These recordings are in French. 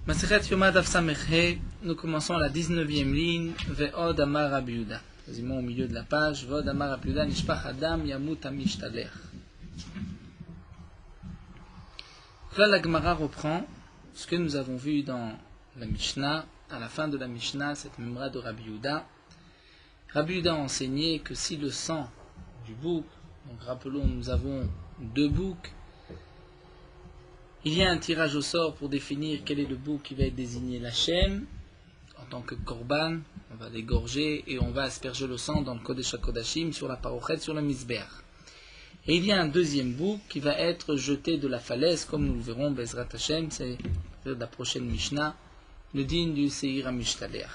Masechet Yoma Daf Samech He, nous commençons à la 19e ligne, Ve'od Amar Rabbi Yehuda. Quasiment au milieu de la page, Ve'od Amar Rabbi Yehuda, Nishpach Adam Yamut Amishtaler. Là, la Gemara reprend ce que nous avons vu dans la Mishnah. À la fin de la Mishnah, cette memra de Rabbi Yehuda. Rabbi Yehuda a enseigné que si le sang du bouc, donc rappelons, nous avons deux boucs, il y a un tirage au sort pour définir quel est le bouc qui va être désigné l'Hachem en tant que korban. On va l'égorger et on va asperger le sang dans le Kodesh HaKodashim sur la parochet, sur le misber. Et il y a un deuxième bouc qui va être jeté de la falaise, comme nous le verrons, Bezrat Hashem, c'est la prochaine Mishnah, le digne du Seir HaMishtaler.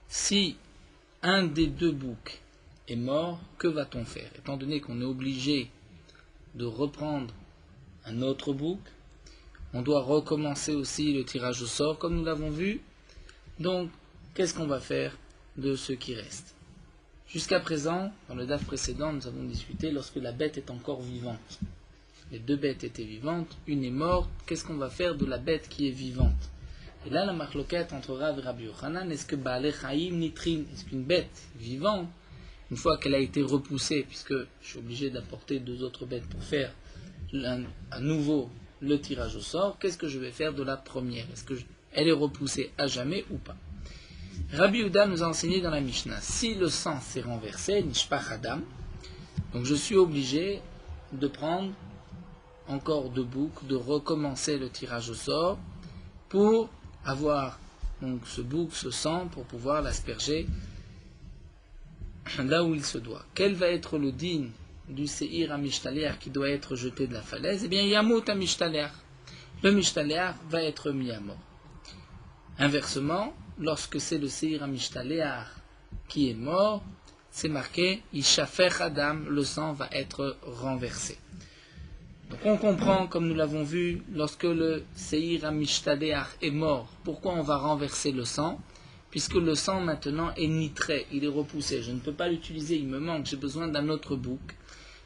Si un des deux boucs est mort, que va-t-on faire? Étant donné qu'on est obligé de reprendre un autre bouc, on doit recommencer aussi le tirage au sort, comme nous l'avons vu. Donc, qu'est-ce qu'on va faire de ce qui reste? Jusqu'à présent, dans le DAF précédent, nous avons discuté lorsque la bête est encore vivante. Les deux bêtes étaient vivantes, une est morte, qu'est-ce qu'on va faire de la bête qui est vivante? Et là, la marloquette entre Rav et Rabbi Yochanan, est-ce que Baalei Chaim Nitrin, est-ce qu'une bête vivante, une fois qu'elle a été repoussée, puisque je suis obligé d'apporter deux autres bêtes pour faire à nouveau le tirage au sort, qu'est-ce que je vais faire de la première? Est-ce qu'elle est repoussée à jamais ou pas? Rabbi Yehuda nous a enseigné dans la Mishnah, si le sang s'est renversé, Nishpach Adam, donc je suis obligé de prendre encore deux boucs, de recommencer le tirage au sort pour avoir donc ce bouc, ce sang, pour pouvoir l'asperger là où il se doit. Quel va être le digne du Seir HaMishtaler qui doit être jeté de la falaise? Eh bien, Yamut HaMishtaler. Le Mishtaler va être mis à mort. Inversement, lorsque c'est le Seir HaMishtaler qui est mort, c'est marqué Yishafer Adam, le sang va être renversé. Donc on comprend, comme nous l'avons vu, lorsque le Seir HaMishtaler est mort, pourquoi on va renverser le sang? Puisque le sang maintenant est nitré, il est repoussé. Je ne peux pas l'utiliser, il me manque, j'ai besoin d'un autre bouc.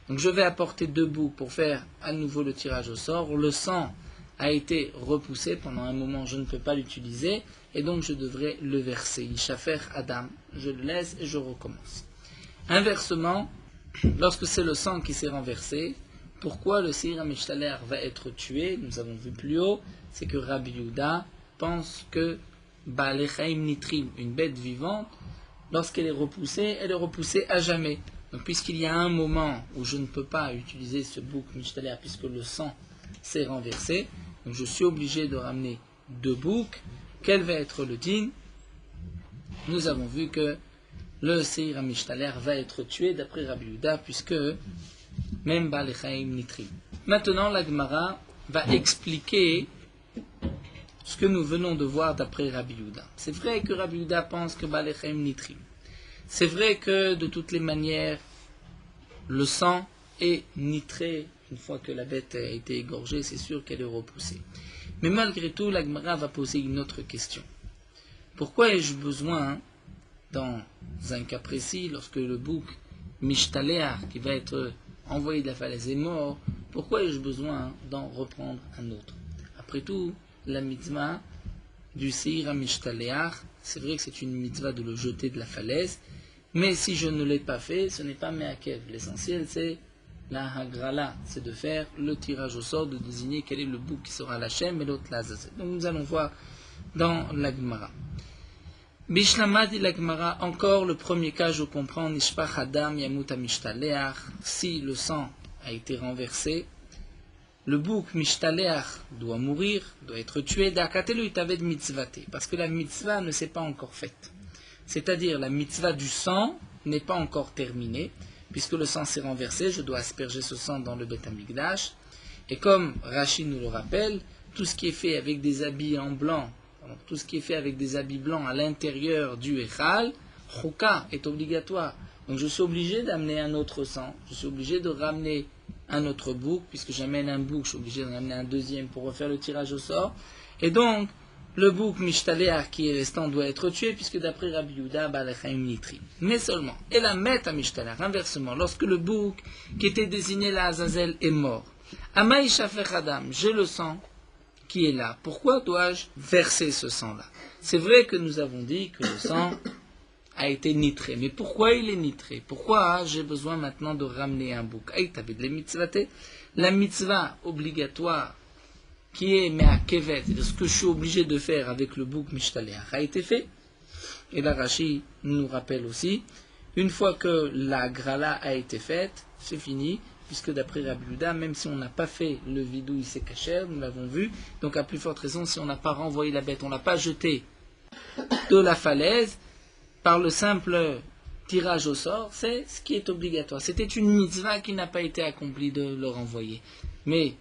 Donc je vais apporter deux boucs pour faire à nouveau le tirage au sort. Le sang a été repoussé pendant un moment, je ne peux pas l'utiliser, et donc je devrais le verser. Yishafer Adam, je le laisse et je recommence. Inversement, lorsque c'est le sang qui s'est renversé, pourquoi le Seir HaMishtaler va être tué? Nous avons vu plus haut, c'est que Rabbi Yehuda pense que Baalei Chaim Nitrim, une bête vivante, lorsqu'elle est repoussée à jamais. Donc puisqu'il y a un moment où je ne peux pas utiliser ce bouc Mishtaler puisque le sang s'est renversé, donc je suis obligé de ramener deux boucs. Quel va être le din? Nous avons vu que le Seir HaMishtaler va être tué d'après Rabbi Yehuda puisque même Baalei Chaim Nitrim. Maintenant la Gemara va expliquer ce que nous venons de voir d'après Rabbi Yehuda. C'est vrai que Rabbi Yehuda pense que Baalei Chaim Nitrim. C'est vrai que de toutes les manières, le sang est nitré. Une fois que la bête a été égorgée, c'est sûr qu'elle est repoussée. Mais malgré tout, la Gemara va poser une autre question. Pourquoi ai-je besoin, dans un cas précis, lorsque le bouc Mishtaler, qui va être envoyé de la falaise, est mort, pourquoi ai-je besoin d'en reprendre un autre? Après tout, la mitzvah du Seir HaMishtaler, c'est vrai que c'est une mitzvah de le jeter de la falaise, mais si je ne l'ai pas fait, ce n'est pas Me'akev. L'essentiel, c'est la Hagrala, c'est de faire le tirage au sort, de désigner quel est le bouc qui sera l'Hachem et l'autre l'Azazel. Donc nous allons voir dans la Gemara. Bishlamad dit la Gemara, encore le premier cas, je comprends, Nishpach Adam Yamut HaMishtaler, si le sang a été renversé, le bouc Mishtaler doit mourir, doit être tué, d'Akatelu Taved Mitzvate, parce que la mitzvah ne s'est pas encore faite. C'est-à-dire la mitzvah du sang n'est pas encore terminée, puisque le sang s'est renversé, je dois asperger ce sang dans le Beth Amikdash. Et comme Rashi nous le rappelle, tout ce qui est fait avec des habits en blanc, tout ce qui est fait avec des habits blancs à l'intérieur du Echal, Chouka est obligatoire. Donc je suis obligé d'amener un autre sang, je suis obligé de ramener un autre bouc, puisque j'amène un bouc, je suis obligé d'en amener un deuxième pour refaire le tirage au sort. Et donc, le bouc Mishtaler qui est restant doit être tué, puisque d'après Rabbi Yehuda, Baalei Chaim Nitrim. Mais seulement, et la Met HaMishtaler, inversement, lorsque le bouc qui était désigné la Azazel est mort, Amay Shafer Adam, j'ai le sang qui est là. Pourquoi dois-je verser ce sang-là? C'est vrai que nous avons dit que le sang a été nitré. Mais pourquoi il est nitré? Pourquoi j'ai besoin maintenant de ramener un bouc? La mitzvah obligatoire qui est me'akevet, c'est-à-dire ce que je suis obligé de faire avec le bouc mishtaleach, a été fait. Et la Rashi nous rappelle aussi, une fois que la grala a été faite, c'est fini, puisque d'après Rabbi Yehuda, même si on n'a pas fait le vidouille c'est kasher, nous l'avons vu, donc à plus forte raison, si on n'a pas renvoyé la bête, on n'a pas jeté de la falaise, par le simple tirage au sort, c'est ce qui est obligatoire. C'était une mitzvah qui n'a pas été accomplie de le renvoyer. Mais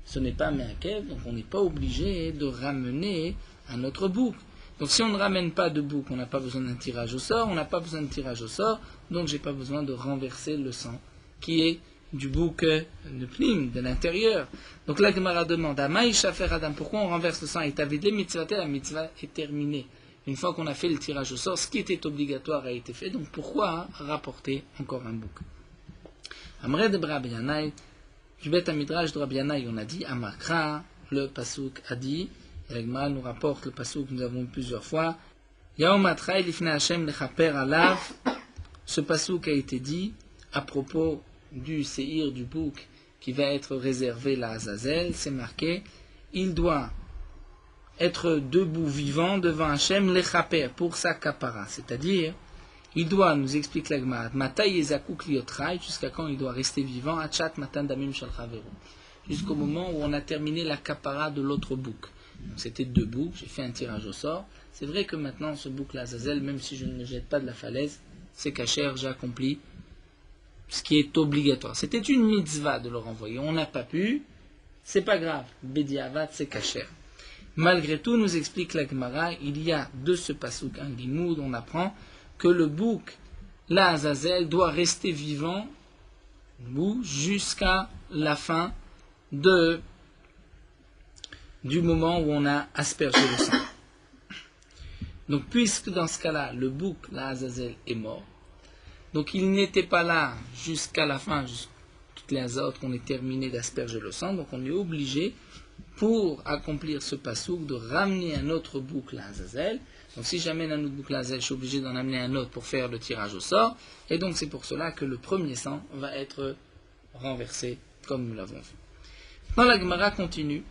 ce n'est pas me'akev, donc on n'est pas obligé de ramener un autre bouc. Donc si on ne ramène pas de bouc, on n'a pas besoin d'un tirage au sort, on n'a pas besoin de tirage au sort, donc j'ai pas besoin de renverser le sang qui est du bouc de plim, de l'intérieur. Donc la Gemara demande à Maïcha faire Adam, pourquoi on renverse le sang? Et t'avais des mitzvahs, la mitzvah est terminée. Une fois qu'on a fait le tirage au sort, ce qui était obligatoire a été fait, donc pourquoi rapporter encore un bouc? Amre de Rabbi Yannai, du Bet Midrash de Rabbi Yannai, on a dit, Amakra, le Pasuk a dit, et la Gemara nous rapporte le Pasuk que nous avons eu plusieurs fois, Yaom Atrai lifne Hashem lechaper alav, ce Pasuk a été dit à propos du séhir du bouc qui va être réservé à Azazel, c'est marqué, il doit être debout vivant devant Hachem lechaper pour sa kapara, c'est-à-dire il doit, nous explique la Gemara, Matai Yezakuk liotrai, jusqu'à quand il doit rester vivant, Achat Matan Damim Shal Chaveru, jusqu'au moment où on a terminé la kapara de l'autre bouc. Donc c'était 2 boucs, j'ai fait un tirage au sort. C'est vrai que maintenant ce bouc Azazel, même si je ne le jette pas de la falaise, c'est kasher, j'ai accompli ce qui est obligatoire. C'était une mitzvah de le renvoyer, on n'a pas pu, c'est pas grave, Bediavat c'est kasher. Malgré tout, nous explique la Gemara, il y a de ce pasuk un limoud, on apprend que le bouc, la Azazel, doit rester vivant jusqu'à la fin du moment où on a aspergé le sang. Donc, puisque dans ce cas-là, le bouc, la Azazel, est mort, donc il n'était pas là jusqu'à la fin, toutes les autres qu'on ait terminé d'asperger le sang, donc on est obligé, pour accomplir ce pasouk, de ramener un autre bouc, la Azazel. Donc si j'amène un autre bouc, la Azazel, je suis obligé d'en amener un autre pour faire le tirage au sort, et donc c'est pour cela que le premier sang va être renversé, comme nous l'avons vu. Maintenant la Gemara continue,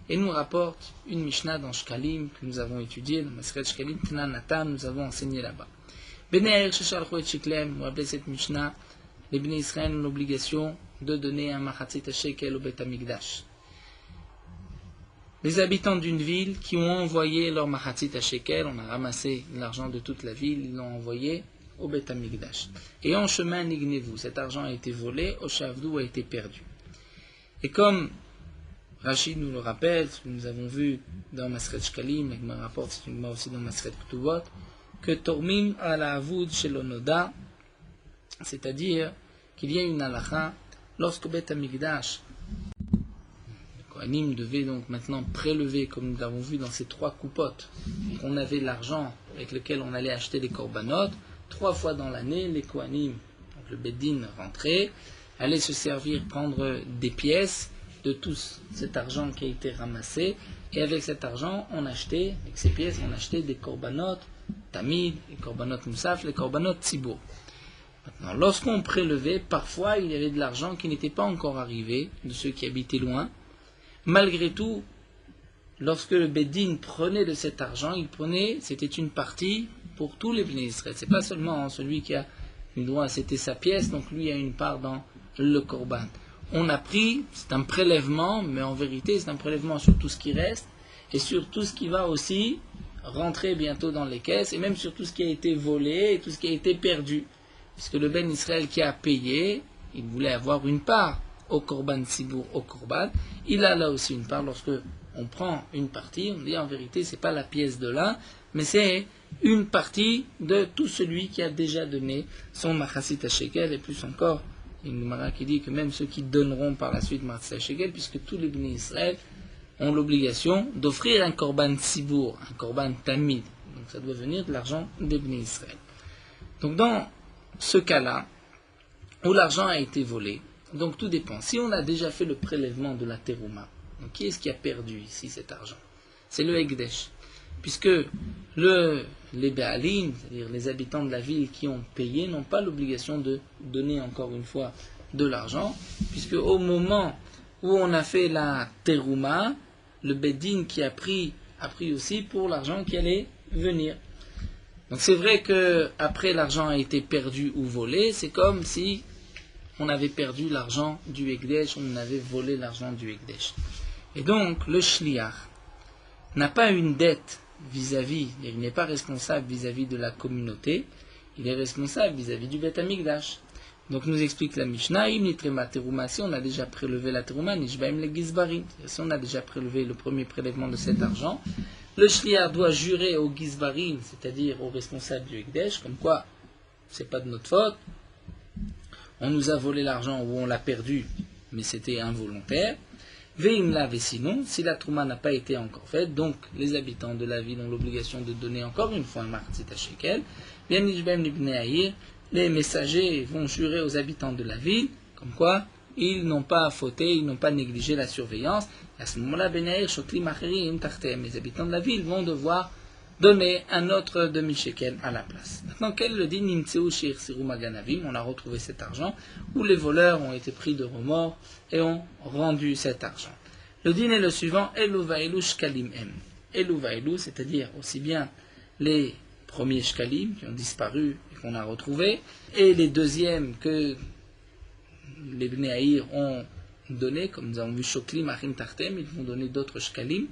et nous rapporte une Mishnah dans Shkalim, que nous avons étudiée, dans Maseret Shkalim, Tnan Natan, nous avons enseigné là-bas. Bnei Aïr Shechalchou et Shiklem, vous rappelez cette Mishnah, les Bnei Israël ont l'obligation de donner un machatzit shekel au Bet Hamikdash. Les habitants d'une ville qui ont envoyé leur machatzit shekel, on a ramassé l'argent de toute la ville, ils l'ont envoyé au Bet Hamikdash. Et en chemin, nignevu, cet argent a été volé, au Shavdou a été perdu. Et comme Rachid nous le rappelle, ce que nous avons vu dans Masret Shkalim, et que me rapporte, c'est une aussi dans Masret Ketubot, que Tormim à la Avoud chez l'Onoda, c'est-à-dire qu'il y a une halakha, lorsque Bet Hamikdash, les Kohanim devaient donc maintenant prélever, comme nous l'avons vu dans ces 3 coupotes, on avait l'argent avec lequel on allait acheter des korbanot, 3 fois dans l'année, les Kohanim, donc le Beddin rentrait, allait se servir, prendre des pièces de tout cet argent qui a été ramassé, et avec cet argent, on achetait, avec ces pièces, on achetait des korbanot, tamid, les korbanot moussaf, les korbanot tzibour. Maintenant, lorsqu'on prélevait, parfois il y avait de l'argent qui n'était pas encore arrivé, de ceux qui habitaient loin. Malgré tout, lorsque le Beddin prenait de cet argent, il prenait, c'était une partie pour tous les Bnei Israël. C'est pas seulement celui qui a eu droit, c'était sa pièce, donc lui a une part dans le korban. On a pris, c'est un prélèvement, mais en vérité c'est un prélèvement sur tout ce qui reste, et sur tout ce qui va aussi rentrer bientôt dans les caisses, et même sur tout ce qui a été volé, et tout ce qui a été perdu. Puisque le Ben Israël qui a payé, il voulait avoir une part au korban Tzibour, au korban, il a là aussi une part. Lorsque on prend une partie, on dit en vérité c'est pas la pièce de l'un, mais c'est une partie de tout celui qui a déjà donné son machasit shekel, et plus encore, il y a une Gemara qui dit que même ceux qui donneront par la suite machasit shekel, puisque tous les Bnei Israël ont l'obligation d'offrir un korban Tzibour, un korban tamid, donc ça doit venir de l'argent des Bnei Israël. Donc dans ce cas-là, où l'argent a été volé, donc tout dépend. Si on a déjà fait le prélèvement de la terouma, Donc qui est-ce qui a perdu ici cet argent? C'est le Ekdesh. Puisque les Béalim, c'est-à-dire les habitants de la ville qui ont payé, n'ont pas l'obligation de donner encore une fois de l'argent, puisque au moment où on a fait la terouma, le Beddin qui a pris aussi pour l'argent qui allait venir. Donc c'est vrai que après l'argent a été perdu ou volé, c'est comme si on avait perdu l'argent du Ekdesh, on avait volé l'argent du Ekdesh. Et donc le shliach n'a pas une dette vis-à-vis, il n'est pas responsable vis-à-vis de la communauté, il est responsable vis-à-vis du Beth Amikdash. Donc nous explique la Mishnah, si on a déjà prélevé la terouma, si on a déjà prélevé le premier prélèvement de cet argent, le shliach doit jurer au gizbarim, c'est-à-dire au responsable du Ekdesh, comme quoi c'est pas de notre faute, on nous a volé l'argent ou on l'a perdu, mais c'était involontaire. Veimla sinon, si la trouma n'a pas été encore faite, donc les habitants de la ville ont l'obligation de donner encore une fois un martzit à shekel. Les messagers vont jurer aux habitants de la ville, comme quoi ils n'ont pas fauté, ils n'ont pas négligé la surveillance. Et à ce moment-là, les habitants de la ville vont devoir donner un autre demi-shekel à la place. Maintenant, quel est le din? On a retrouvé cet argent, où les voleurs ont été pris de remords et ont rendu cet argent. Le din est le suivant, Elu vaelu shkalim em. Elu vaelu, c'est-à-dire aussi bien les premiers shkalim qui ont disparu et qu'on a retrouvés, et les deuxièmes que les Bnei Haïr ont donné, comme nous avons vu Shoklim, Achim Tartem, ils vont donner d'autres shkalim.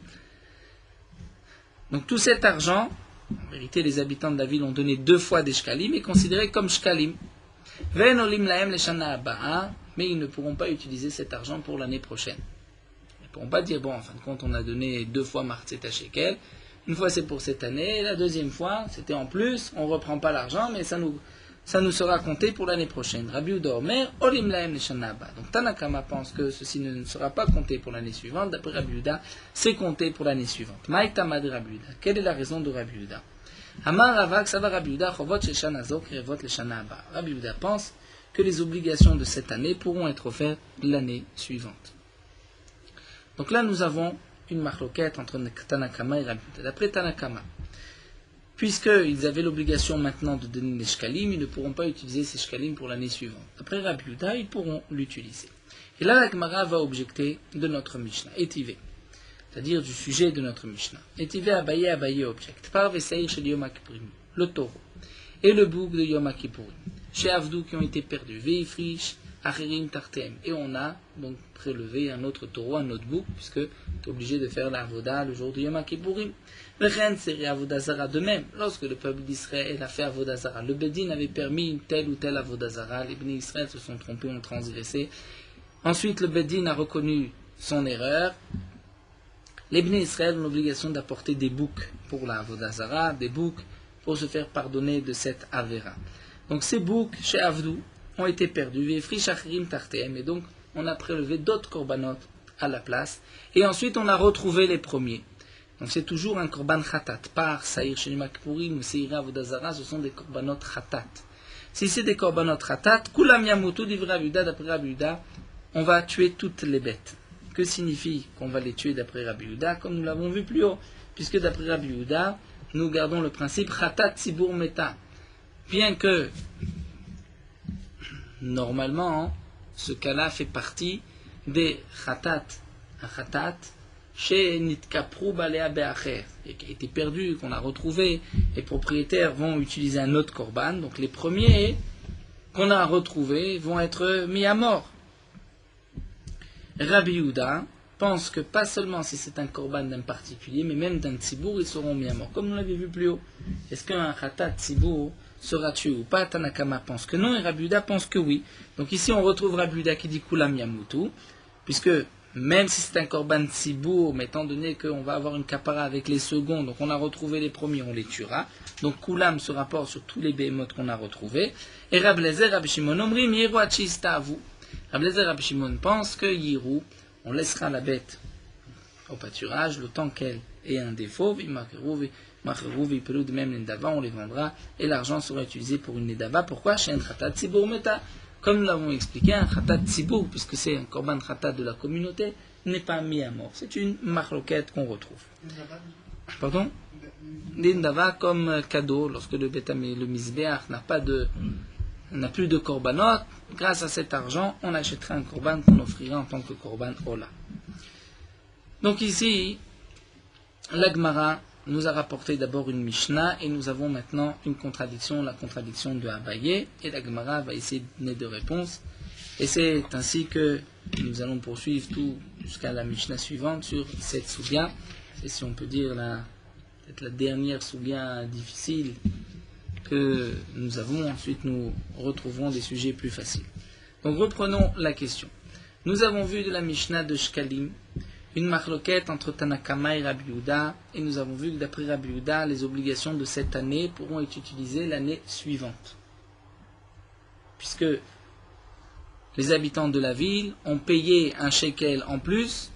Donc tout cet argent, en vérité les habitants de la ville ont donné 2 fois des shkalim, est considéré comme shkalim. Mais ils ne pourront pas utiliser cet argent pour l'année prochaine. Ils ne pourront pas dire, bon, en fin de compte, on a donné 2 fois martzet à shekel, une fois c'est pour cette année, et la deuxième fois, c'était en plus, on ne reprend pas l'argent, mais ça nous sera compté pour l'année prochaine. Rabbi Yehuda Omer, olim lahem leshana haba. Donc Tanakama pense que ceci ne sera pas compté pour l'année suivante. D'après Rabbi Yehuda, c'est compté pour l'année suivante. Maïtama de Rabbi Yehuda. Quelle est la raison de Rabbi Yehuda? Amar Ravak Sava Rabbi Yehuda chovot sheshana zo krevot leshana haba. Rabbi Yehuda pense que les obligations de cette année pourront être offertes l'année suivante. Donc là, nous avons une marloquette entre Tanakama et Rabbi Yehuda. D'après Tanakama, puisqu'ils avaient l'obligation maintenant de donner les shkalim, ils ne pourront pas utiliser ces shkalim pour l'année suivante. Après Rabbi Yehuda, ils pourront l'utiliser. Et là, la Gemara va objecter de notre Mishnah, Etive, c'est-à-dire du sujet de notre Mishnah. Etive Abaye objecte. Par Vesaïr chez Yom Kippourim, le taureau et le bouc de Yom Kippourim, chez Avdou qui ont été perdus, Veifrish, Achirim Tartem. Et on a donc prélevé un autre taureau, un autre bouc, puisque tu es obligé de faire la avoda le jour de Yom Kippourim. Le Ren c'est Avodazara de même. Lorsque le peuple d'Israël a fait Avodazara, le Bedin avait permis une telle ou telle Avodazara, les Bnei Israël se sont trompés, ont transgressé. Ensuite, le Bedin a reconnu son erreur. Les Bnei Israël ont l'obligation d'apporter des boucs pour la Avodazara, des boucs pour se faire pardonner de cette Avera. Donc ces boucs, chez Avdou, ont été perdus. Et donc, on a prélevé d'autres korbanot à la place. Et ensuite, on a retrouvé les premiers. Donc c'est toujours un korban khatat. Par Saïr chez Yom Kippourim ou Seira Avodazara, ce sont des korbanot khatat. Si c'est des korbanot khatat, kulam yamutu divra Rabbi Yehuda, d'après Rabbi Yehuda, on va tuer toutes les bêtes. Que signifie qu'on va les tuer d'après Rabbi Yehuda? Comme nous l'avons vu plus haut, puisque d'après Rabbi Yehuda, nous gardons le principe khatat sibur meta. Bien que, normalement, ce cas-là fait partie des khatat. Un khatat, chez Nitkaprou Balea Beacher, et qui a été perdu, qu'on a retrouvé, les propriétaires vont utiliser un autre korban, donc les premiers qu'on a retrouvés vont être mis à mort. Rabbi Yehuda pense que pas seulement si c'est un korban d'un particulier, mais même d'un tzibour, ils seront mis à mort, comme on l'avait vu plus haut. Est-ce qu'un khatat tzibour sera tué ou pas? Tanakama pense que non, et Rabbi Yehuda pense que oui. Donc ici on retrouve Rabbi Yehuda qui dit Kulam Yamutu, puisque même si c'est un korban tzibour, mais étant donné qu'on va avoir une kapara avec les seconds, donc on a retrouvé les premiers, on les tuera. Donc Kulam se rapporte sur tous les behemoths qu'on a retrouvés. Et Rabbi Lezer, Rabbi Shimon, Omrim, Yiru Achista Avu. Rabbi Lezer, Rabbi Shimon pense que Yiru, on laissera la bête au pâturage le temps qu'elle ait un défaut, même les nedava, on les vendra, et l'argent sera utilisé pour une nedava. Pourquoi? Chez un khatat tzibour meta. Comme nous l'avons expliqué, un khatat tzibour, puisque c'est un korban khatat de la communauté, n'est pas mis à mort. C'est une marloquette qu'on retrouve. Pardon? L'indava comme cadeau, lorsque le misbéach n'a plus de korbanot, grâce à cet argent, on achètera un korban qu'on offrira en tant que korban ola. Donc ici, la Gemara nous a rapporté d'abord une Mishnah et nous avons maintenant une contradiction, la contradiction de Abaye, et la Gemara va essayer de donner des réponses. Et c'est ainsi que nous allons poursuivre tout jusqu'à la Mishnah suivante sur cette soubia. C'est, si on peut dire, peut-être la dernière soubia difficile que nous avons. Ensuite, nous retrouverons des sujets plus faciles. Donc, reprenons la question. Nous avons vu de la Mishnah de Shkalim une marloquette entre Tanakama et Rabbi Yehuda, et nous avons vu que d'après Rabbi Yehuda, les obligations de cette année pourront être utilisées l'année suivante. Puisque les habitants de la ville ont payé un shekel en plus,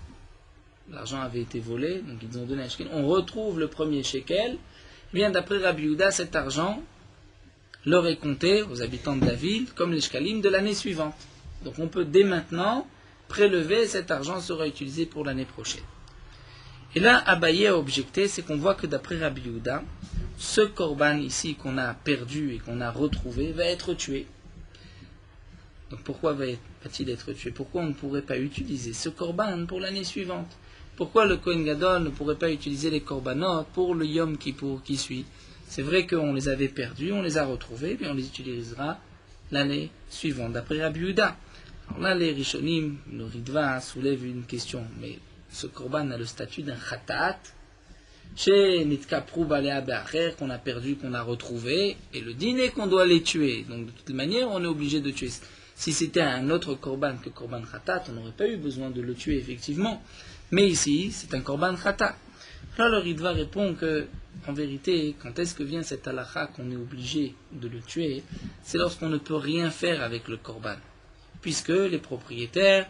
l'argent avait été volé, donc ils ont donné un shekel, on retrouve le premier shekel, et bien d'après Rabbi Yehuda, cet argent leur est compté aux habitants de la ville comme les shekalim de l'année suivante. Donc on peut dès maintenant prélever, cet argent sera utilisé pour l'année prochaine. Et là, Abaye a objecté, c'est qu'on voit que d'après Rabbi Yehuda, ce korban ici qu'on a perdu et qu'on a retrouvé va être tué. Donc pourquoi va-t-il être tué? Pourquoi on ne pourrait pas utiliser ce korban pour l'année suivante? Pourquoi le Kohen Gadol ne pourrait pas utiliser les korbanot pour le Yom Kippour qui suit? C'est vrai qu'on les avait perdus, on les a retrouvés, puis on les utilisera l'année suivante, d'après Rabbi Yehuda. Alors là, les Rishonim, le Ritva, soulèvent une question. Mais ce korban a le statut d'un khatat, chez Nitka Proubalea Be'acher, qu'on a perdu, qu'on a retrouvé, et le dîner qu'on doit les tuer. Donc de toute manière, on est obligé de tuer. Si c'était un autre korban que korban khatat, on n'aurait pas eu besoin de le tuer, effectivement. Mais ici, c'est un korban khatat. Là, le Ritva répond que, en vérité, quand est-ce que vient cette halakha qu'on est obligé de le tuer? C'est lorsqu'on ne peut rien faire avec le korban. Puisque les propriétaires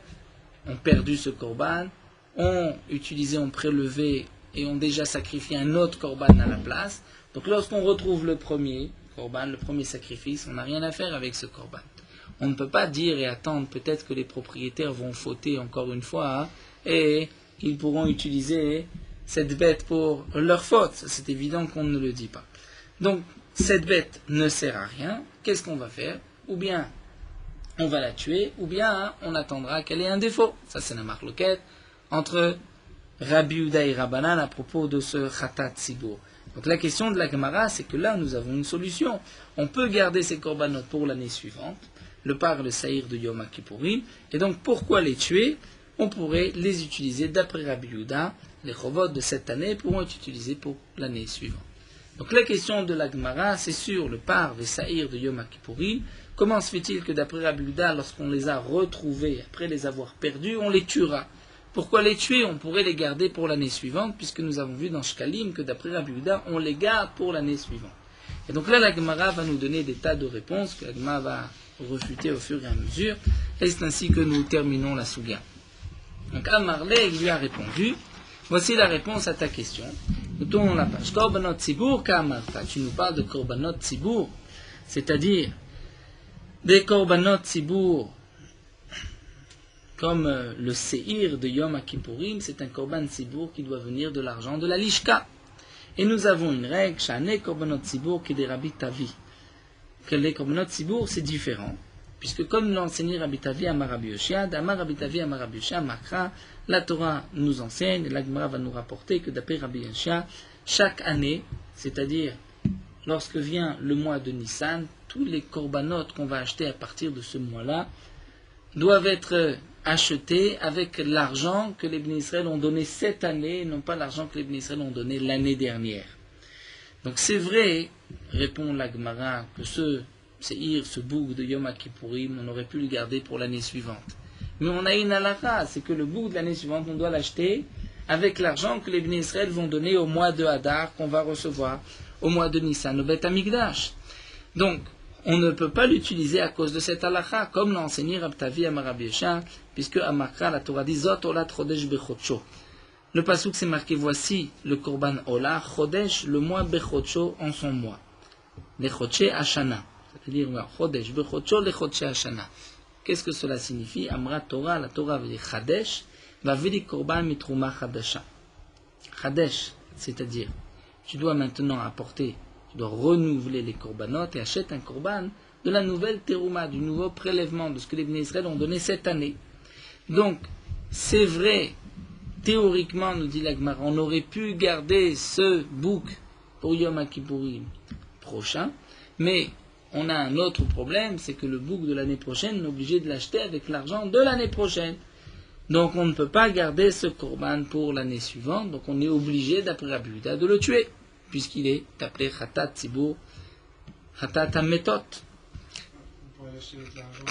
ont perdu ce korban, ont utilisé, ont prélevé et ont déjà sacrifié un autre korban à la place. Donc lorsqu'on retrouve le premier korban, le premier sacrifice, on n'a rien à faire avec ce korban. On ne peut pas dire et attendre peut-être que les propriétaires vont fauter encore une fois et qu'ils pourront utiliser cette bête pour leur faute. C'est évident qu'on ne le dit pas. Donc cette bête ne sert à rien. Qu'est-ce qu'on va faire? Ou bien on va la tuer, ou bien on attendra qu'elle ait un défaut. Ça, c'est la marloquette entre Rabbi Yehuda et Rabbanan à propos de ce Khatat Tzibour. Donc la question de la Gemara, c'est que là, nous avons une solution. On peut garder ces korbanot pour l'année suivante, le par le saïr de Yom Kippourim, et donc pourquoi les tuer? On pourrait les utiliser d'après Rabbi Yehuda. Les chovot de cette année pourront être utilisés pour l'année suivante. Donc la question de la Gemara, c'est sur le par le saïr de Yom Kippourim. Comment se fait-il que d'après Rabbi Yehuda, lorsqu'on les a retrouvés, après les avoir perdus, on les tuera? Pourquoi les tuer? On pourrait les garder pour l'année suivante, puisque nous avons vu dans Shkalim que d'après Rabbi Yehuda, on les garde pour l'année suivante. Et donc là, la Gemara va nous donner des tas de réponses que la Gemara va refuter au fur et à mesure. Et c'est ainsi que nous terminons la Souga. Donc Amarlé lui a répondu, voici la réponse à ta question. Nous tournons la page. Korbanot Tzibour Ka'amarta. Tu nous parles de Korbanot Tzibour, c'est-à-dire des korbanot tzibour, comme le séhir de Yom Kippourim, c'est un korban tzibour qui doit venir de l'argent de la lishka. Et nous avons une règle, shane korbanot tzibour qui est des Rabbi Tavi. Que les korbanot tzibour, c'est différent. Puisque comme l'enseignait Rabbi Tavi à Rabbi Yoshia, d'Amar Rabbi Tavi à Rabbi Yoshia, Makra, la Torah nous enseigne, et la Gemara va nous rapporter que d'après Rabbi Yoshia, chaque année, c'est-à-dire lorsque vient le mois de Nissan, tous les korbanot qu'on va acheter à partir de ce mois-là doivent être achetés avec l'argent que les Bnei Israël ont donné cette année, et non pas l'argent que les Bnei Israël ont donné l'année dernière. Donc c'est vrai, répond la Gemara, que ce boug de Yom Kippourim, on aurait pu le garder pour l'année suivante. Mais on a une halakha, c'est que le boug de l'année suivante, on doit l'acheter avec l'argent que les Bnei Israël vont donner au mois de Hadar, qu'on va recevoir au mois de Nissan, au Beth Amikdash. Donc, on ne peut pas l'utiliser à cause de cette halakha, comme l'a enseigné Rabbi Tavi à Rabbi Yoshia, puisque à Makra, la Torah dit Zot Olat Chodesh Bechodsho. Le pasuk c'est marqué voici le korban Ola, Chodesh, le mois Bechodsho en son mois. Les Chodshe Hashana. C'est-à-dire, Chodesh Bechodsho, les Chodshe Hashana. Qu'est-ce que cela signifie? Amra Torah, la Torah veut dire Chadesh. va veli korban mitruma chadasha. Chadesh, c'est-à-dire, tu dois maintenant apporter, tu dois renouveler les korbanot et achète un korban de la nouvelle terouma, du nouveau prélèvement de ce que les Bnei Israël ont donné cette année. Donc, c'est vrai, théoriquement, nous dit la Gemara, on aurait pu garder ce bouc pour Yom Kippourim prochain, mais on a un autre problème, c'est que le bouc de l'année prochaine, on est obligé de l'acheter avec l'argent de l'année prochaine. Donc on ne peut pas garder ce korban pour l'année suivante, donc on est obligé, d'après Rabbi Yehuda, de le tuer, puisqu'il est appelé Khatat Tzibur, Khatat Hametot.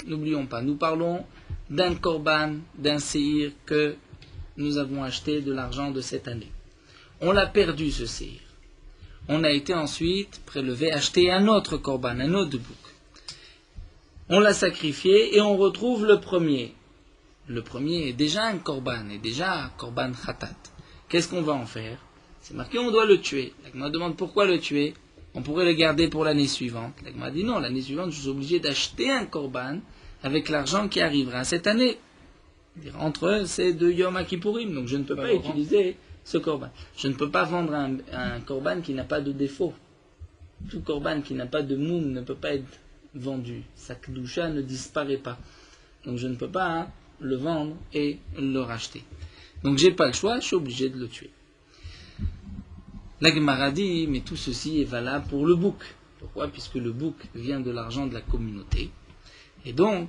N'oublions pas, nous parlons d'un korban, d'un séhir que nous avons acheté de l'argent de cette année. On l'a perdu ce séhir. On a été ensuite prélevé, acheter un autre korban, un autre bouc. On l'a sacrifié et on retrouve le premier. Le premier est déjà un korban, est déjà un korban khatat. Qu'est-ce qu'on va en faire? C'est marqué, on doit le tuer. L'Agma demande pourquoi le tuer. On pourrait le garder pour l'année suivante. L'Agma dit non, l'année suivante, je suis obligé d'acheter un korban avec l'argent qui arrivera cette année. Entre eux, c'est de Yom Kippourim, donc je ne peux pas utiliser ce korban. Je ne peux pas vendre un korban qui n'a pas de défaut. Tout korban qui n'a pas de moum ne peut pas être vendu. Sa kedusha ne disparaît pas. Donc je ne peux pas le vendre et le racheter. Donc j'ai pas le choix, je suis obligé de le tuer. La Gemara dit, mais tout ceci est valable pour le bouc. Pourquoi? Puisque le bouc vient de l'argent de la communauté. Et donc,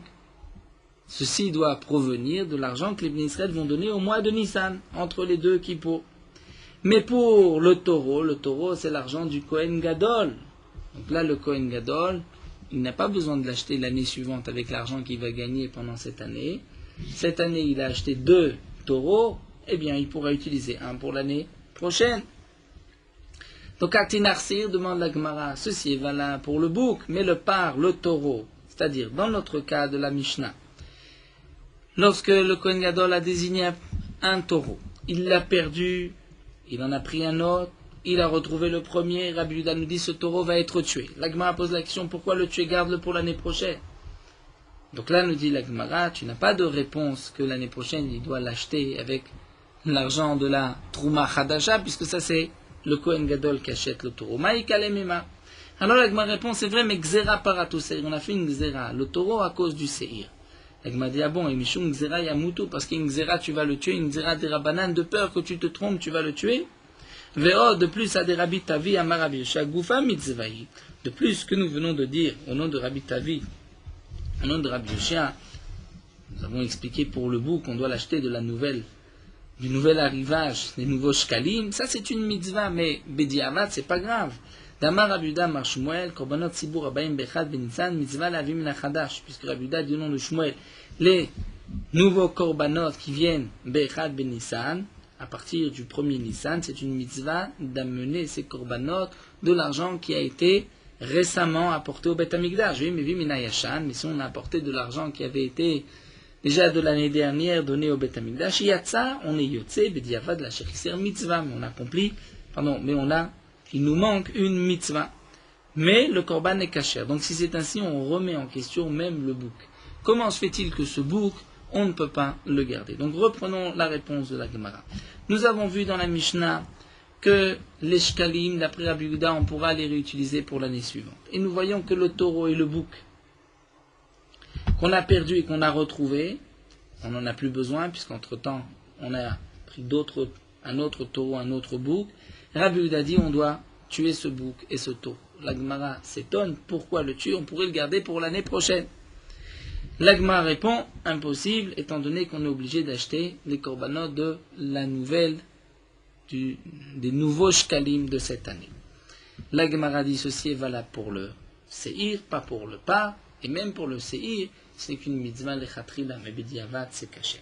ceci doit provenir de l'argent que les Bnei Israël vont donner au mois de Nissan, entre les deux Kippour. Mais pour le taureau c'est l'argent du Kohen Gadol. Donc là, le Kohen Gadol, il n'a pas besoin de l'acheter l'année suivante avec l'argent qu'il va gagner pendant cette année. Cette année, il a acheté 2 taureaux, eh bien, il pourra utiliser un pour l'année prochaine. Donc, Atinarsir demande la Gemara, ceci est valable pour le bouc, mais le taureau, c'est-à-dire, dans notre cas de la Mishnah, lorsque le Kohen Gadol a désigné un taureau, il l'a perdu, il en a pris un autre, il a retrouvé le premier, Rabbi Yehuda nous dit ce taureau va être tué. La Gemara pose la question, pourquoi le tuer? Garde-le pour l'année prochaine. Donc là nous dit la Gemara, tu n'as pas de réponse que l'année prochaine il doit l'acheter avec l'argent de la Trouma Chadasha, puisque ça c'est le Kohen Gadol qui achète le taureau. Maïkalemima. Alors la Gemara répond, c'est vrai, mais Gzera paratou seir, on a fait une Gzera, le taureau à cause du seir. La Gemara dit, ah bon, et Mishum Gzera Yamutu, parce qu'une Gzera tu vas le tuer, une Gzera des Rabbanan, de peur que tu te trompes, tu vas le tuer. Veo, de plus, à des Rabbi Tavi, à Marabi Yosha, Goufa Mitzvahi. De plus, ce que nous venons de dire au nom de Rabbi Tavi, au nom de Rabbi Yosha, nous avons expliqué pour le bouc qu'on doit l'acheter du nouvel arrivage, des nouveaux shkalim, ça c'est une mitzvah, mais Bediavat, c'est pas grave. Damar Rabbi Yehuda Mar Shmuel, Korbanot Tzibur Abayim Bechad Benisan, mitzvah lavim min hachadash, puisque Rabbi Yehuda dit au nom de Shmuel, les nouveaux korbanot qui viennent Bechad Benisan, à partir du premier Nissan, c'est une mitzvah d'amener ces korbanot de l'argent qui a été récemment apporté au Beth Amikdash. Oui, mais Viminayashan, mais si on a apporté de l'argent qui avait été déjà de l'année dernière donné au Beth Amikdash, Yatsa, on est Yotse, Bediavad la Shechisser mitzvah, mais on a accompli, il nous manque une mitzvah. Mais le korban est kasher. Donc si c'est ainsi, on remet en question même le bouc. Comment se fait-il que ce bouc, on ne peut pas le garder? Donc reprenons la réponse de la Gemara. Nous avons vu dans la Mishnah que les shkalim, d'après Rabbi Yehuda, on pourra les réutiliser pour l'année suivante. Et nous voyons que le taureau et le bouc qu'on a perdu et qu'on a retrouvé, on n'en a plus besoin, puisqu'entre-temps, on a pris un autre taureau, un autre bouc. Rabbi Yehuda dit, on doit tuer ce bouc et ce taureau. La Gemara s'étonne, pourquoi le tuer? On pourrait le garder pour l'année prochaine. La Gemara répond, impossible, étant donné qu'on est obligé d'acheter les korbanot de la nouvelle, des nouveaux shkalim de cette année. La Gemara dit, ceci est valable pour le seir, pas pour le par, et même pour le seir, c'est qu'une mitzvah lechatrila, mais bediavad, c'est caché.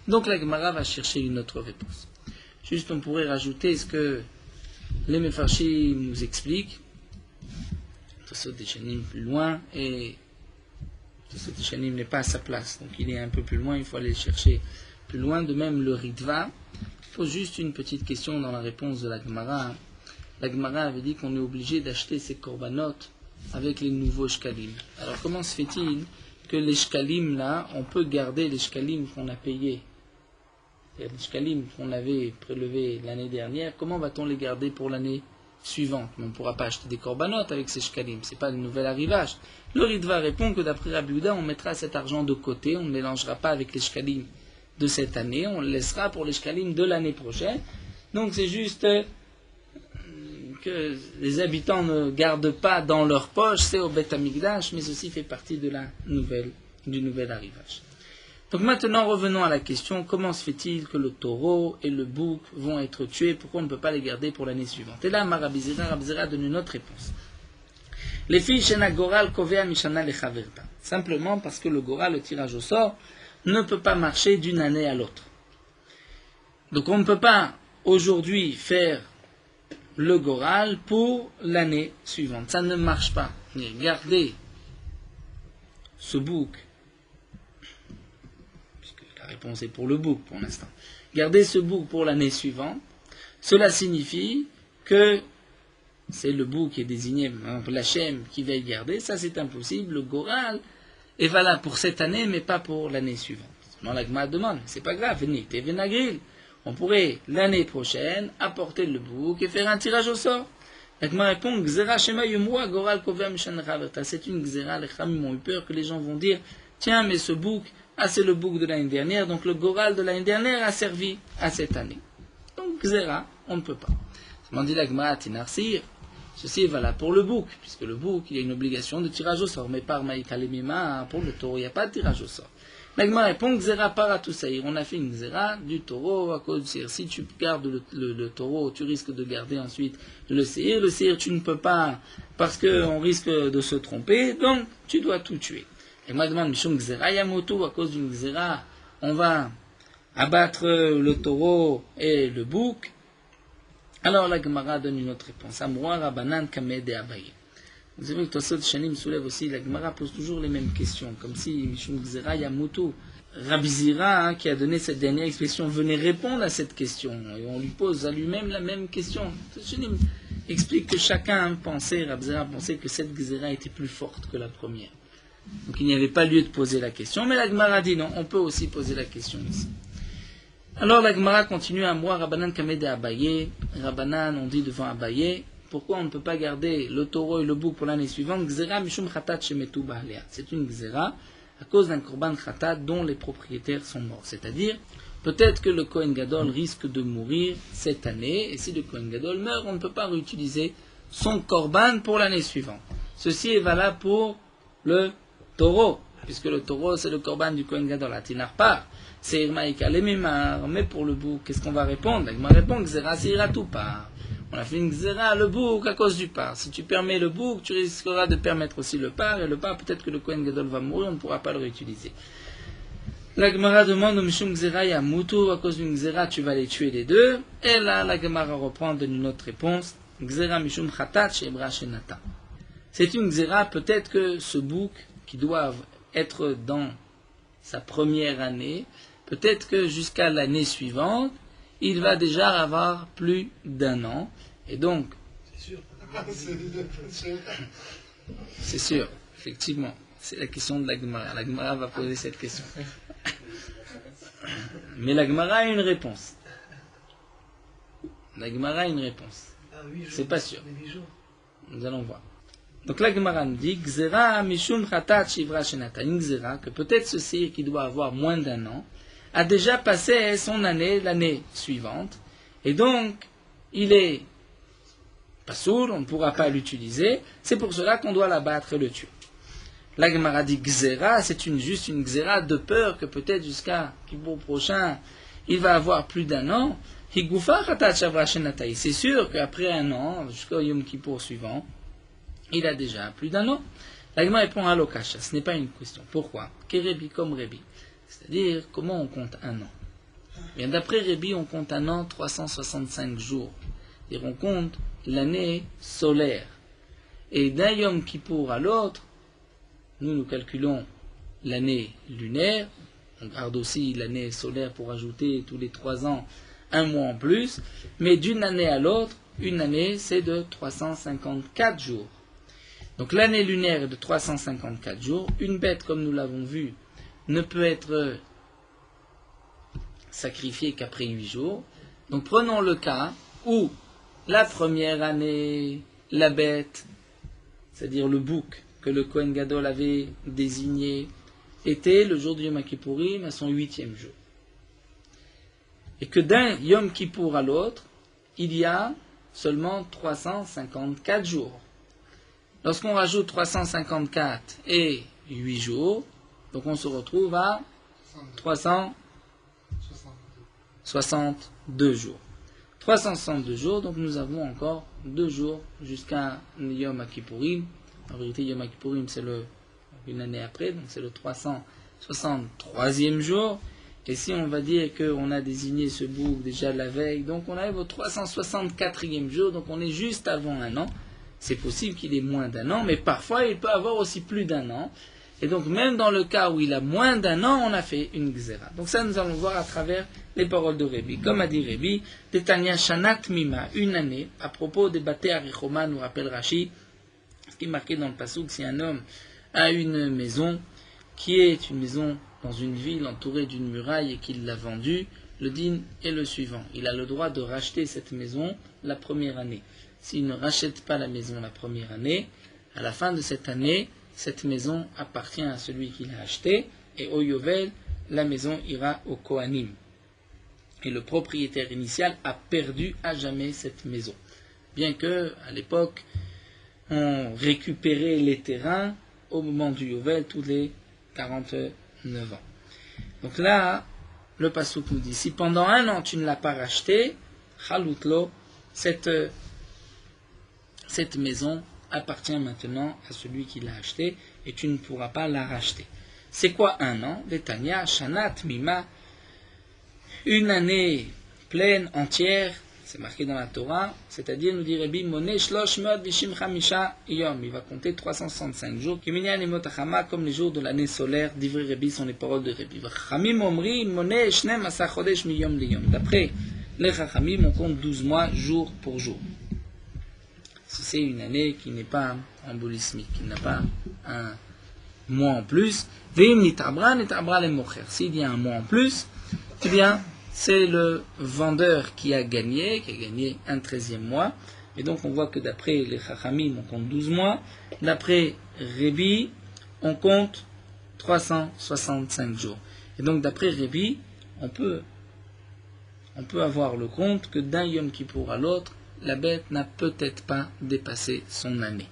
Donc la Gemara va chercher une autre réponse. Juste, on pourrait rajouter ce que les Mefarshim nous expliquent, Tosot Deshanim plus loin, et Tosot Deshanim n'est pas à sa place, donc il est un peu plus loin, il faut aller le chercher plus loin. De même, le Ritva, il faut juste une petite question dans la réponse de la Gemara. La Gemara avait dit qu'on est obligé d'acheter ces korbanot avec les nouveaux shkalim. Alors comment se fait-il que les shkalim là, on peut garder les shkalim qu'on a payés Les shkalim qu'on avait prélevés l'année dernière, comment va-t-on les garder pour l'année suivante? Mais on ne pourra pas acheter des corbanotes avec ces shkalim, ce n'est pas le nouvel arrivage. Le Ritva répond que d'après Rabbi Yehuda, on mettra cet argent de côté, on ne mélangera pas avec les shkalim de cette année, on le laissera pour les shkalim de l'année prochaine. Donc c'est juste que les habitants ne gardent pas dans leur poche, c'est au Beth Amikdash, mais ceci fait partie de du nouvel arrivage. Donc maintenant revenons à la question, comment se fait-il que le taureau et le bouc vont être tués, pourquoi on ne peut pas les garder pour l'année suivante? Et là, Rabbi Zera donne une autre réponse. Les filles Shena Goral Kovea Mishana Lechaverta. Simplement parce que le Goral, le tirage au sort, ne peut pas marcher d'une année à l'autre. Donc on ne peut pas aujourd'hui faire le Goral pour l'année suivante. Ça ne marche pas. Garder ce bouc, puisque la réponse est pour le bouc pour l'instant. Garder ce bouc pour l'année suivante, cela signifie que c'est le bouc qui est désigné, l'Hachem qui va y garder, ça c'est impossible, le Goral est valable pour cette année mais pas pour l'année suivante. Non, la Gemara demande, c'est pas grave, on pourrait l'année prochaine apporter le bouc et faire un tirage au sort. La Gemara répond, Goral c'est une Gzera, les Khamim ont eu peur que les gens vont dire, tiens mais ce bouc, c'est le bouc de l'année dernière, donc le Goral de l'année dernière a servi à cette année. Donc Gzera, on ne peut pas. On dit la Gemara, Tinarsir, ceci est valable pour le bouc, puisque le bouc, il y a une obligation de tirage au sort, mais par Maïkalemima, pour le taureau, il n'y a pas de tirage au sort. La Gemara répond, Gzera para tout saïr. On a fait une Gzera du taureau à cause du séhir. Si tu gardes le taureau, tu risques de garder ensuite le séhir. Le séhir, tu ne peux pas, parce qu'on risque de se tromper, donc tu dois tout tuer. La Gemara demande, Mishum Gzera Yamoto, à cause d'une Gzera, on va abattre le taureau et le bouc. Alors la Gemara donne une autre réponse. Amroa Rabanan Kamed et Abaye. Vous savez que Tosot Shanim soulève aussi, la Gemara pose toujours les mêmes questions, comme si Mishum Gzera Yamutu, Rabbi Zera, qui a donné cette dernière expression, venait répondre à cette question, et on lui pose à lui-même la même question. Shanim explique que chacun pensait, Rabbi Zera pensait que cette Gzera était plus forte que la première. Donc il n'y avait pas lieu de poser la question, mais la Gemara dit non, on peut aussi poser la question ici. Alors la Gemara continue à moi, Rabbanan Kamed et Abaye. Rabbanan, on dit devant Abaye, pourquoi on ne peut pas garder le taureau et le bouc pour l'année suivante? Gzera mishum chatat shemetu ba'alea. C'est une gzera à cause d'un korban chatat dont les propriétaires sont morts. C'est-à-dire, peut-être que le Kohen Gadol risque de mourir cette année, et si le Kohen Gadol meurt, on ne peut pas réutiliser son korban pour l'année suivante. Ceci est valable pour le taureau, puisque le taureau c'est le korban du Kohen Gadol, Atinar par. C'est Irmaïka Lemimar, mais pour le bouc, qu'est-ce qu'on va répondre? Il m'a répondu Gzera Sira tout part. On a fait une Gzera, le bouc, à cause du par. Si tu permets le bouc, tu risqueras de permettre aussi le par, et le par, peut-être que le Kohen Gadol va mourir, on ne pourra pas le réutiliser. La Gemara demande au Mishum Gzera Yamutu, à cause d'une Gzera, tu vas les tuer les deux. Et là, la Gemara reprend, donne une autre réponse. Gzera Mishum Chatat Shebra Shenata. C'est une Gzera, peut-être que ce bouc, qui doit être dans sa première année, peut-être que jusqu'à l'année suivante, il va déjà avoir plus d'un an. Et donc, c'est sûr, effectivement, c'est la question de la Gemara. La Gemara va poser cette question. Mais la Gemara a une réponse. La Gemara a une réponse. C'est pas sûr. Nous allons voir. Donc la Gemara nous dit Gzera mishum chatat shivra shenata. Une Gzera, que peut-être ce séhir qui doit avoir moins d'un an a déjà passé son année l'année suivante, et donc il est pas sourd, on ne pourra pas l'utiliser, c'est pour cela qu'on doit l'abattre et le tuer. La Gemara dit Gzera, c'est juste une Gzera de peur que peut-être jusqu'à Kippour prochain, il va avoir plus d'un an. Higufa chatat shivra shenata. C'est sûr qu'après un an, jusqu'au Yom Kippour suivant, il a déjà plus d'un an. La Gemara répond à l'okasha, ce n'est pas une question. Pourquoi? Kerebi comme Rebi. C'est-à-dire, comment on compte un an? Bien, d'après Rebi, on compte un an 365 jours. C'est-à-dire, on compte l'année solaire. Et d'un Yom Kippour à l'autre, nous calculons l'année lunaire. On garde aussi l'année solaire pour ajouter tous les 3 ans un mois en plus. Mais d'une année à l'autre, une année, c'est de 354 jours. Donc l'année lunaire est de 354 jours. Une bête, comme nous l'avons vu, ne peut être sacrifier qu'après 8 jours. Donc prenons le cas où la première année, la bête, c'est-à-dire le bouc que le Kohen Gadol avait désigné, était le jour du Yom Kippourim à son 8e jour. Et que d'un Yom Kippour à l'autre, il y a seulement 354 jours. Lorsqu'on rajoute 354 et 8 jours, donc on se retrouve à 362 jours. 362 jours, donc nous avons encore 2 jours jusqu'à Yom Kippourim. En vérité, Yom Kippourim, c'est une année après, donc c'est le 363e jour. Et si on va dire qu'on a désigné ce bouc déjà la veille, donc on arrive au 364e jour, donc on est juste avant un an. C'est possible qu'il ait moins d'un an, mais parfois il peut avoir aussi plus d'un an. Et donc même dans le cas où il a moins d'un an, on a fait une gzera. Donc ça, nous allons voir à travers les paroles de Rébi. Comme a dit Rébi, Tetania Shanat Mima, une année, à propos des Baté Arichoma, nous rappelle Rashi, ce qui est marqué dans le Passouk, si un homme a une maison, qui est une maison dans une ville entourée d'une muraille et qu'il l'a vendue, le din est le suivant. Il a le droit de racheter cette maison la première année. S'il ne rachète pas la maison la première année, à la fin de cette année, cette maison appartient à celui qui l'a acheté, et au Yovel, la maison ira au Kohanim. Et le propriétaire initial a perdu à jamais cette maison. Bien que, à l'époque, on récupérait les terrains au moment du Yovel tous les 49 ans. Donc là, le Passouk nous dit, si pendant un an tu ne l'as pas racheté, Chalutlo, cette maison appartient maintenant à celui qui l'a acheté et tu ne pourras pas la racheter. C'est quoi un an? Detania, Shanat, Mima, une année pleine, entière, c'est marqué dans la Torah, c'est-à-dire, nous dit Rabbi, Moné Shlosh Meod Vishim Chamisha Yom, il va compter 365 jours, Kiminyan Emot Achama, comme les jours de l'année solaire, d'Ivri Rabbi sont les paroles de Rabbi. Chachamim Omri, Moné Shnem Asa Chodesh Miyom Liyom. D'après les Chachamim, on compte 12 mois, jour pour jour. Si c'est une année qui n'est pas embolismique, qui n'a pas un mois en plus, Veim Nitabra, Nitabra le Mocher. S'il y a un mois en plus, eh bien, c'est le vendeur qui a gagné un 13e mois. Et donc on voit que d'après les Chachamim, on compte 12 mois. D'après Rébi, on compte 365 jours. Et donc d'après Rébi, on peut avoir le compte que d'un Yom Kippour à l'autre, la bête n'a peut-être pas dépassé son année.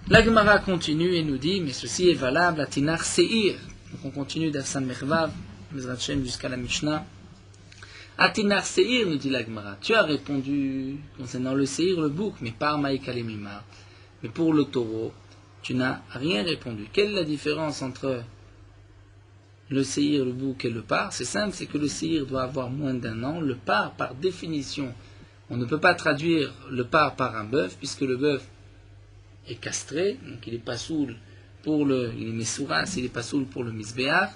La Gemara continue et nous dit, mais ceci est valable à Tinar Seir. Donc on continue d'Afsan Mervav, Mezrat Shem jusqu'à la Mishnah. Atinar Seir, nous dit la Gemara, tu as répondu concernant le Seir, le bouc, mais par Maïkale Mimar. Mais pour le taureau, tu n'as rien répondu. Quelle est la différence entre le Seir, le bouc et le par? C'est simple, c'est que le Seir doit avoir moins d'un an. Le par définition, on ne peut pas traduire le par un bœuf, puisque le bœuf est castré, donc il n'est pas soul pour il est mesouras, il n'est pas soul pour le misbéar.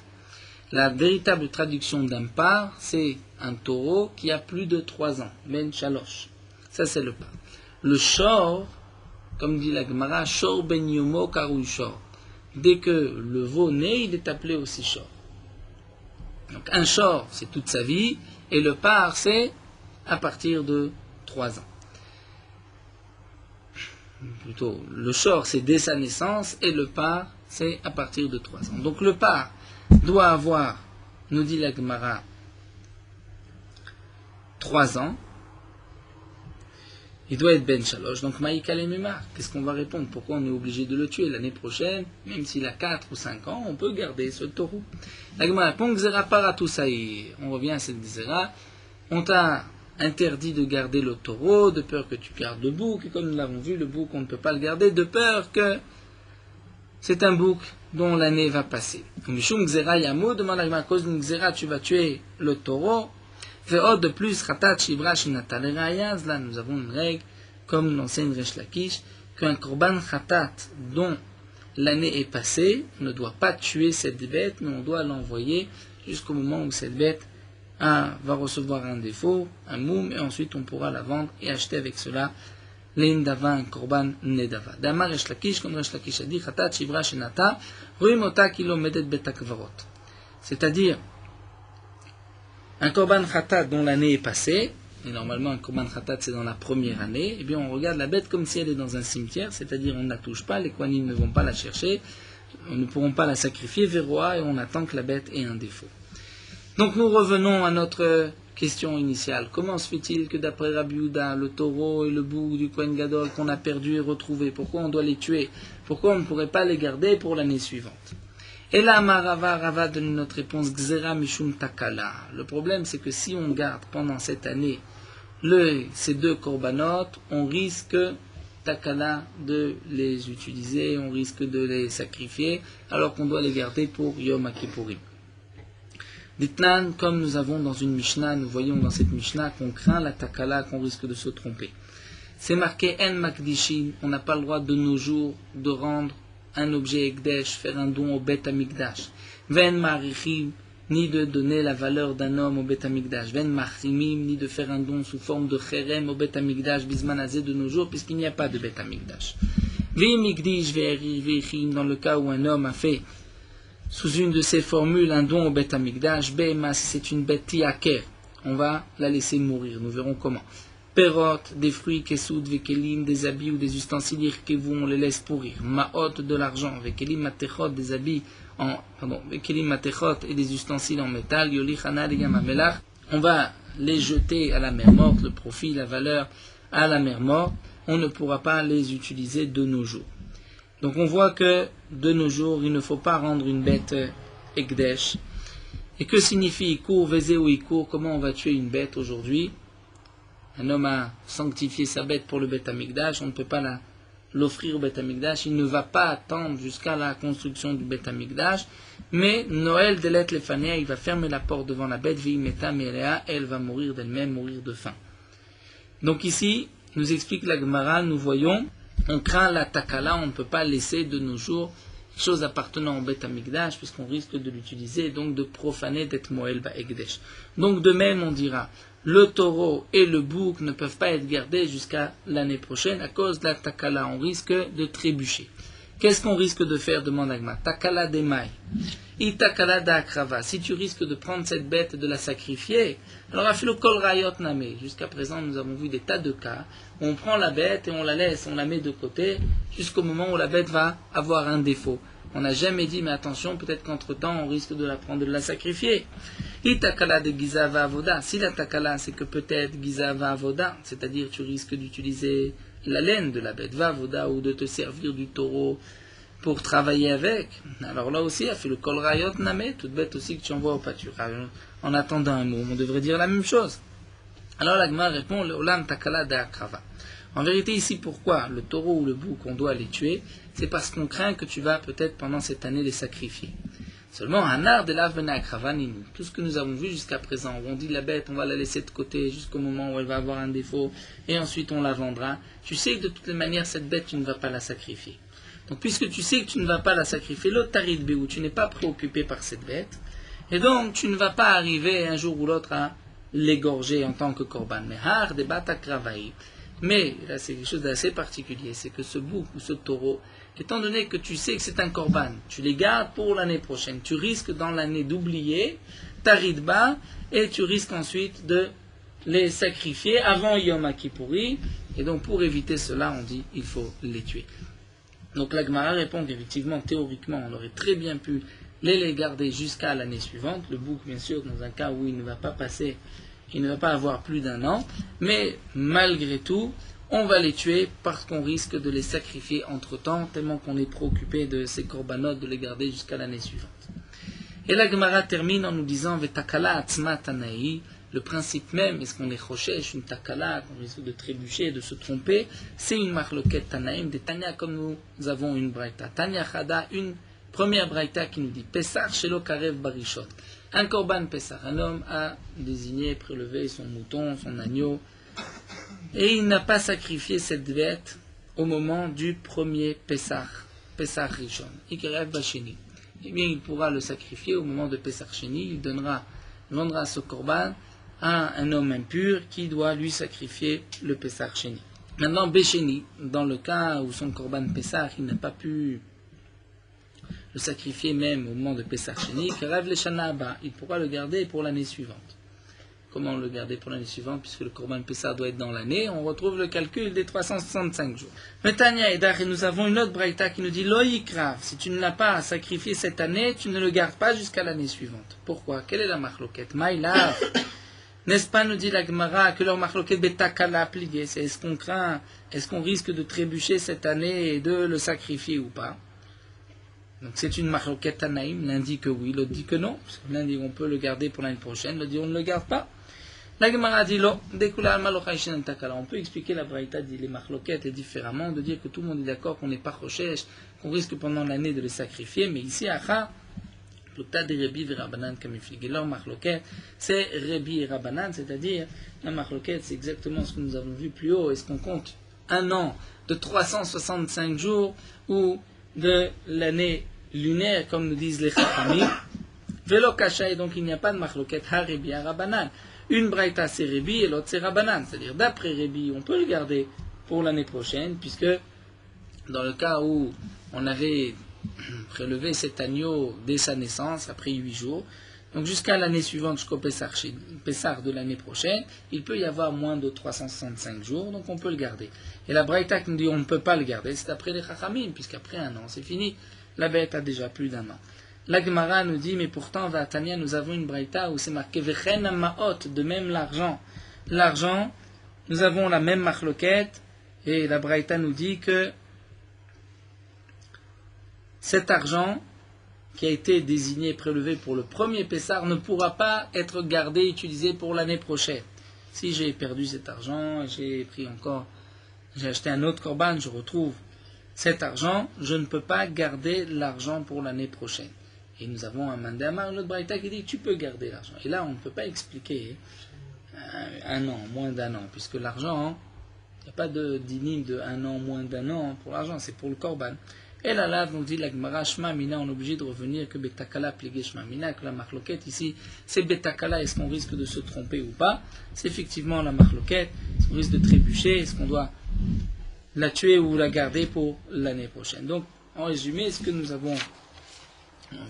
La véritable traduction d'un par, c'est un taureau qui a plus de 3 ans, ben chalosh. Ça c'est le par. Le shor, comme dit la Gemara, shor ben yomo karu shor. Dès que le veau naît, il est appelé aussi shor. Donc un shor, c'est toute sa vie, et le par, c'est à partir de 3 ans. Plutôt, le shor, c'est dès sa naissance, et le par, c'est à partir de 3 ans. Donc le par doit avoir, nous dit la Gemara, 3 ans. Il doit être ben chalosh. Donc Maïkale Mimar, qu'est-ce qu'on va répondre? Pourquoi on est obligé de le tuer l'année prochaine? Même s'il a 4 ou 5 ans, on peut garder ce taureau. La Gemara répond, Gzera paratoussaï. On revient à cette Gzera. On t'a interdit de garder le taureau, de peur que tu gardes le bouc. Et comme nous l'avons vu, le bouc, on ne peut pas le garder, de peur que c'est un bouc dont l'année va passer. Mishum Gzera Yamo, demande la Gemara, à cause d'une Gzera, tu vas tuer le taureau. De plus, Khatat Shivra Shinata Lerayaz, là nous avons une règle, comme l'enseigne Resh Lakish, qu'un korban Khatat dont l'année est passée, on ne doit pas tuer cette bête, mais on doit l'envoyer jusqu'au moment où cette bête va recevoir un défaut, un moum, et ensuite on pourra la vendre et acheter avec cela l'indava, un korban nedava. Damar Resh Lakish, comme Resh Lakish a dit, Khatat Shivra Shinata, Ruimota Kilo Medet Betakvarot. C'est-à-dire, Un korban khatat dont l'année est passée, et normalement un korban khatat c'est dans la première année, eh bien on regarde la bête comme si elle est dans un cimetière, c'est-à-dire on ne la touche pas, les kohanim ne vont pas la chercher, on ne pourront pas la sacrifier, verroa, et on attend que la bête ait un défaut. Donc nous revenons à notre question initiale. Comment se fait-il que d'après Rabbi Yehuda, le taureau et le bouc du Kohen Gadol qu'on a perdu et retrouvé, pourquoi on doit les tuer? Pourquoi on ne pourrait pas les garder pour l'année suivante? Et là, Rava donne notre réponse, Gzera Mishum Takala. Le problème, c'est que si on garde pendant cette année ces deux korbanot, on risque, Takala, de les utiliser, on risque de les sacrifier, alors qu'on doit les garder pour Yom Kippourim. Ditnan, comme nous avons dans une Mishnah, nous voyons dans cette Mishnah qu'on craint la Takala, qu'on risque de se tromper. C'est marqué En Makdishin, on n'a pas le droit de nos jours de rendre un objet Ekdesh, faire un don au Bet Amikdash. Ven Marichim, ni de donner la valeur d'un homme au Bet Amikdash. Ven Machrimim, ni de faire un don sous forme de Cherem au Bet Amikdash, Bismanazé de nos jours, puisqu'il n'y a pas de Bet Amikdash. Vim Ikdish Ve'erichim, dans le cas où un homme a fait sous une de ces formules un don au Bet Amikdash, Behema, c'est une bête tiaker, on va la laisser mourir, nous verrons comment. Perot, des fruits, kesoud, vekelim, des habits ou des ustensiles irkevu, on les laisse pourrir. Maot, de l'argent, vekelim matechot, des habits vekelim matechot et des ustensiles en métal, yolichana, les yamamelach, on va les jeter à la mer morte, le profit, la valeur à la mer morte, on ne pourra pas les utiliser de nos jours. Donc on voit que de nos jours, il ne faut pas rendre une bête Ekdesh. Et que signifie Ikur, Vezé ou Ikur? Comment on va tuer une bête aujourd'hui? Un homme a sanctifié sa bête pour le Bet Amikdash, on ne peut pas l'offrir au Bet Amikdash, il ne va pas attendre jusqu'à la construction du Bet Amikdash, mais Noël Delet Lefanea, il va fermer la porte devant la bête, Vimeta Melea, elle va mourir d'elle-même, mourir de faim. Donc ici, nous explique la Gemara, nous voyons, on craint la takala, on ne peut pas laisser de nos jours chose appartenant au Bet Amikdash, puisqu'on risque de l'utiliser et donc de profaner d'être Moël Ba'ekdesh. Donc de même, on dira, le taureau et le bouc ne peuvent pas être gardés jusqu'à l'année prochaine à cause de la takala, on risque de trébucher. Qu'est-ce qu'on risque de faire, demande Agma? Takala d'emaï. I takala d'Akrava. Si tu risques de prendre cette bête et de la sacrifier, alors afilo kol rayot name. Jusqu'à présent, nous avons vu des tas de cas où on prend la bête et on la laisse, on la met de côté, jusqu'au moment où la bête va avoir un défaut. On n'a jamais dit, mais attention, peut-être qu'entre-temps, on risque de la prendre et de la sacrifier. I takala de gizava avoda. Si la takala, c'est que peut-être gizava avoda, c'est-à-dire tu risques d'utiliser la laine de la bête vavoda ou de te servir du taureau pour travailler avec. Alors là aussi, a fait le kol rayot name, toute bête aussi que tu envoies au pâturage. En attendant un mot, on devrait dire la même chose. Alors la Gemara répond, le olam takala de akrava. En vérité ici, pourquoi le taureau ou le bouc, on doit les tuer? C'est parce qu'on craint que tu vas peut-être pendant cette année les sacrifier. Seulement, hanar de l'avena akrava ninu. Tout ce que nous avons vu jusqu'à présent, où on dit la bête, on va la laisser de côté jusqu'au moment où elle va avoir un défaut, et ensuite on la vendra. Tu sais que de toutes les manières, cette bête, tu ne vas pas la sacrifier. Donc, puisque tu sais que tu ne vas pas la sacrifier, l'otarid béou, tu n'es pas préoccupé par cette bête, et donc tu ne vas pas arriver un jour ou l'autre à l'égorger en tant que korban. Mais har de batakravaï. Mais là, c'est quelque chose d'assez particulier, c'est que ce bouc ou ce taureau, étant donné que tu sais que c'est un korban, tu les gardes pour l'année prochaine. Tu risques dans l'année d'oublier taridba et tu risques ensuite de les sacrifier avant Yom Kippouri. Et donc pour éviter cela, on dit il faut les tuer. Donc la Gemara répond qu'effectivement, théoriquement, on aurait très bien pu les garder jusqu'à l'année suivante. Le bouc, bien sûr, dans un cas où il ne va pas passer, il ne va pas avoir plus d'un an. Mais malgré tout, on va les tuer parce qu'on risque de les sacrifier entre-temps, tellement qu'on est préoccupé de ces korbanot, de les garder jusqu'à l'année suivante. Et la Gemara termine en nous disant Vetakala atzma tanaï. Le principe même, est-ce qu'on est chochesh, une takala, qu'on risque de trébucher, de se tromper, c'est une marloquette tanaïm, des tanya comme nous avons une braïta. Tanya chada, une première braïta qui nous dit Pesach shelo karev barishot. Un korban Pesach, un homme a désigné, prélevé son mouton, son agneau, et il n'a pas sacrifié cette bête au moment du premier Pesach, Pesach Rishon, ikarev basheni. Eh bien, il pourra le sacrifier au moment de Pesach Sheni, il vendra ce korban à un homme impur qui doit lui sacrifier le Pesach Sheni. Maintenant, Besheni, dans le cas où son korban Pesach, il n'a pas pu le sacrifier même au moment de Pesach Sheni, Karav le Shana Abba, il pourra le garder pour l'année suivante. comment le garder pour l'année suivante, puisque le Korban Pessah doit être dans l'année, on retrouve le calcul des 365 jours. Metania et nous avons une autre braïta qui nous dit Loïkrav, si tu ne l'as pas sacrifié cette année, tu ne le gardes pas jusqu'à l'année suivante. Pourquoi? Quelle est la marloquette? Maïlav. N'est-ce pas, nous dit la Gemara, que leur marloquette betakala plié, c'est est-ce qu'on craint, est-ce qu'on risque de trébucher cette année et de le sacrifier ou pas? Donc c'est une marloquette Tanaïm, l'un dit que oui, l'autre dit que non, l'un dit on peut le garder pour l'année prochaine, l'autre dit on ne le garde pas. La Gemara dit on peut expliquer la braïta dit les marloquettes différemment, de dire que tout le monde est d'accord qu'on n'est pas rochèche, qu'on risque pendant l'année de les sacrifier, mais ici à l'octa des Rebi et Rabbanan kamiflig. Leur marloquette, c'est Rebi et Rabbanan, c'est-à-dire la marloquette, c'est exactement ce que nous avons vu plus haut. Est-ce qu'on compte un an de 365 jours ou de l'année lunaire, comme nous disent les Chachamim? Velo kasha, et donc il n'y a pas de marloquette ha Rebi et Rabbanan. Une braïta c'est Rebi et l'autre c'est Rabbanan. C'est-à-dire d'après Rebi, on peut le garder pour l'année prochaine, puisque dans le cas où on avait prélevé cet agneau dès sa naissance, après 8 jours, donc jusqu'à l'année suivante, jusqu'au Pessar de l'année prochaine, il peut y avoir moins de 365 jours, donc on peut le garder. Et la braïta qui nous dit on ne peut pas le garder, c'est après les Chachamim, puisqu'après un an, c'est fini, la bête a déjà plus d'un an. La Gemara nous dit, mais pourtant, Vatania, nous avons une braïta où c'est marqué Vechen Maot, de même l'argent. L'argent, nous avons la même marloquette, et la braïta nous dit que cet argent qui a été désigné, prélevé pour le premier Pessar, ne pourra pas être gardé, utilisé pour l'année prochaine. Si j'ai perdu cet argent, j'ai acheté un autre korban, je retrouve cet argent, je ne peux pas garder l'argent pour l'année prochaine. Et nous avons un mandamar, une autre braïta qui dit que tu peux garder l'argent. Et là, on ne peut pas expliquer un an, moins d'un an, puisque l'argent, il n'y a pas de dinim de un an, moins d'un an pour l'argent, c'est pour le korban. Et là, nous dit la Gemara, Shema Mina, on est obligé de revenir que Betakala plié Shema Mina, que la marloquette ici, c'est Betakala, est-ce qu'on risque de se tromper ou pas? C'est effectivement la marloquette, est-ce qu'on risque de trébucher, est-ce qu'on doit la tuer ou la garder pour l'année prochaine? Donc, en résumé, ce que nous avons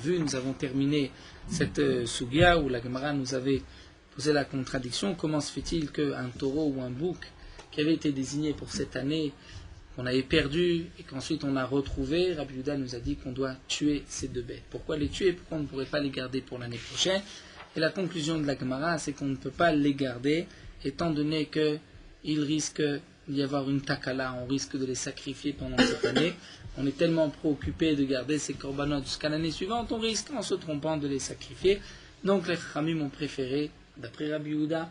vu, nous avons terminé cette sugia où la Gemara nous avait posé la contradiction. Comment se fait-il qu'un taureau ou un bouc qui avait été désigné pour cette année, qu'on avait perdu et qu'ensuite on a retrouvé, Rabbi Yehuda nous a dit qu'on doit tuer ces deux bêtes. Pourquoi les tuer? Pourquoi on ne pourrait pas les garder pour l'année prochaine? Et la conclusion de la Gemara, c'est qu'on ne peut pas les garder, étant donné qu'il risque d'y avoir une takala, on risque de les sacrifier pendant cette année. On est tellement préoccupé de garder ces korbanot jusqu'à l'année suivante, on risque en se trompant de les sacrifier. Donc les Chachamim ont préféré, d'après Rabbi Yehuda,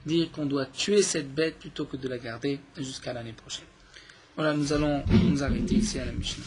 dire qu'on doit tuer cette bête plutôt que de la garder jusqu'à l'année prochaine. Voilà, nous allons nous arrêter ici à la Mishnah.